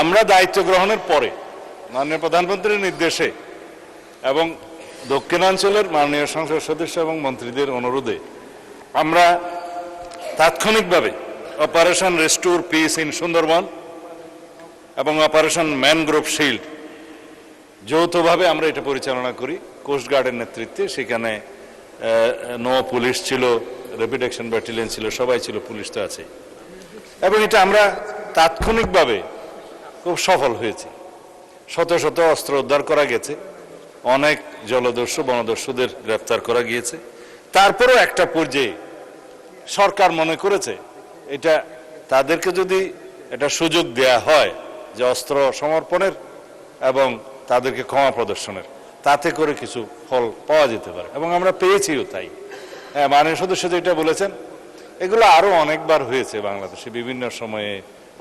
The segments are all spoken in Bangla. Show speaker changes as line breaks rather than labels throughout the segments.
আমরা দায়িত্ব গ্রহণের পরে মাননীয় প্রধানমন্ত্রীর নির্দেশে এবং দক্ষিণাঞ্চলের মাননীয় সংসদ সদস্য এবং মন্ত্রীদের অনুরোধে আমরা তাৎক্ষণিকভাবে operation restore piece in Sundarban এবং অপারেশন ম্যানগ্রোভ শিল্ড যৌথভাবে আমরা এটা পরিচালনা করি কোস্টগার্ডের নেতৃত্বে। সেখানে নৌ পুলিশ ছিল, র্যাপিড অ্যাকশন ব্যাটালিয়ন ছিল, সবাই ছিল, পুলিশ তো আছে। এবং এটা আমরা তাৎক্ষণিকভাবে খুব সফল হয়েছে। শত শত অস্ত্র উদ্ধার করা গেছে, অনেক জলদস্যু বনদস্যুদের গ্রেফতার করা গিয়েছে। তারপরেও একটা পর্যায়ে সরকার মনে করেছে এটা তাদেরকে যদি এটা সুযোগ দেয়া হয় যে অস্ত্র সমর্পণের এবং তাদেরকে ক্ষমা প্রদর্শনের, তাতে করে কিছু ফল পাওয়া যেতে পারে এবং আমরা পেয়েছিও। তাই মাননীয় সদস্য যেটা বলেছেন, এগুলো আরো অনেকবার হয়েছে বাংলাদেশে। বিভিন্ন সময়ে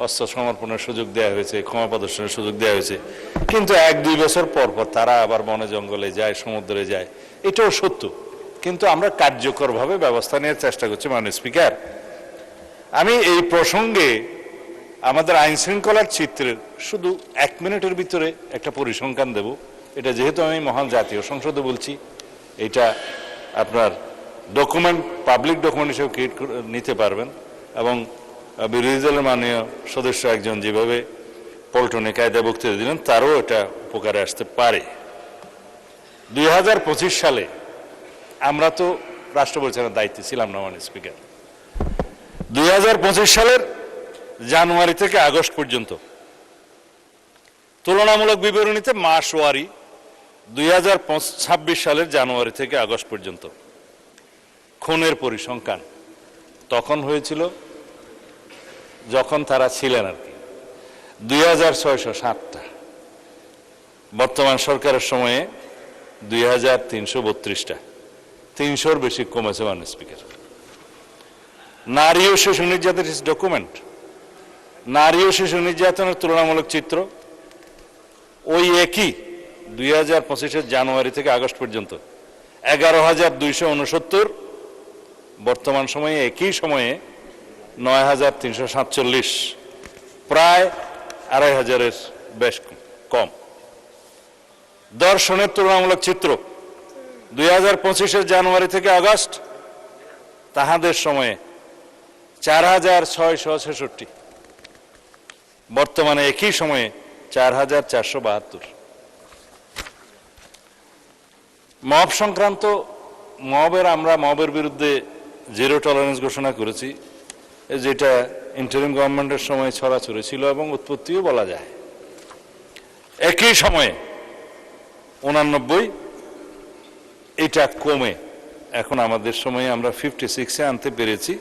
অস্ত্র সমর্পণের সুযোগ দেওয়া হয়েছে, ক্ষমা প্রদর্শনের সুযোগ দেওয়া হয়েছে, কিন্তু 1-2 বছর পর পর তারা আবার বনে জঙ্গলে যায়, সমুদ্রে যায়। এটাও সত্য, কিন্তু আমরা কার্যকরভাবে ব্যবস্থা নেওয়ার চেষ্টা করছি। মাননীয় স্পিকার, আমি এই প্রসঙ্গে আমাদের আইন শৃঙ্খলার চিত্রের শুধু 1 মিনিটের ভিতরে একটা পরিসংখ্যান দেব। এটা যেহেতু আমি মহান জাতীয় সংসদে বলছি, এটা আপনার ডকুমেন্ট, পাবলিক ডকুমেন্ট হিসেবে ক্রিয়েট নিতে পারবেন। এবং বিরোধী দলের মাননীয় সদস্য একজন যেভাবে পল্টনে কায়দা বক্তৃতা দিলেন, তারও এটা উপকারে আসতে পারে। 2025 সালে আমরা তো রাষ্ট্র পরিচালনার দায়িত্বে ছিলাম না মাননীয় স্পিকার। 2025 সালের জানুয়ারি থেকে আগস্ট পর্যন্ত তুলনামূলক বিবরণীতে মাস ওয়ারি 2026 সালের জানুয়ারি থেকে আগস্ট পর্যন্ত খুনের পরিসংখ্যান তখন হয়েছিল যখন তারা ছিলেন আর কি 2607টা। বর্তমান সরকারের সময়ে 2332টা, 300-র বেশি কমেছে মাননীয় স্পিকার। নারী ও শিশু নির্যাতনের ডকুমেন্ট, নারী ও শিশু নির্যাতনের তুলনামূলক চিত্র ওই একই 2025-এর জানুয়ারি থেকে আগস্ট পর্যন্ত 11,269, বর্তমান সময়ে একই সময়ে 9,347, প্রায় 2,500-এর বেশ কম। ধর্ষণের তুলনামূলক চিত্র 2025-এর জানুয়ারি থেকে আগস্ট তাহাদের সময়ে 4,666, বর্তমানে একই সময়ে 4,472। মব সংক্রান্ত আমরা মবের বিরুদ্ধে জিরো টলারেন্স ঘোষণা করেছি, যেটা ইন্টারিম গভর্নমেন্টের সময় ছড়াছড়ি ছিল এবং উৎপত্তিও বলা যায়। একই সময়ে 89, এটা কমে এখন আমাদের সময়ে আমরা 56-এ আনতে পেরেছি।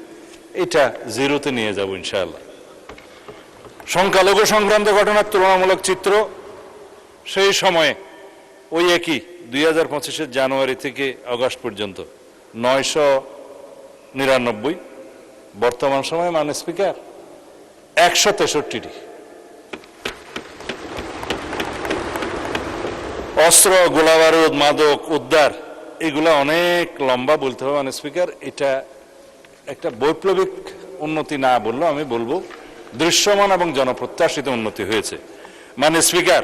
এটা 0-তে নিয়ে যাব ইনশাআল্লাহ। সংখ্যালঘু সংক্রান্ত ঘটনার তুলনামূলক চিত্র সেই সময়ে ওই একই 2025-এর জানুয়ারি থেকে আগস্ট পর্যন্ত 999, বর্তমান সময়ে মাননীয় স্পিকার 163টি। অস্ত্র, গোলাবারুদ, মাদক উদ্ধার, এগুলা অনেক লম্বা বলতে হবে মাননীয় স্পিকার। এটা একটা বৈপ্লবিক উন্নতি না বললেও আমি বলবো দৃশ্যমান এবং জনপ্রত্যাশিত উন্নতি হয়েছে মাননীয় স্পিকার।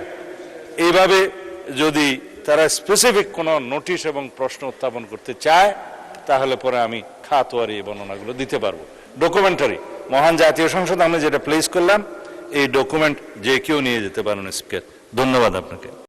এইভাবে যদি তারা স্পেসিফিক কোনো নোটিশ এবং প্রশ্ন উত্থাপন করতে চায়, তাহলে পরে আমি খাতোয়ারি এই বর্ণনাগুলো দিতে পারবো। ডকুমেন্টারি মহান জাতীয় সংসদ আমরা যেটা প্লেস করলাম, এই ডকুমেন্ট যে কেউ নিয়ে যেতে পারেন স্পিকার। ধন্যবাদ আপনাকে।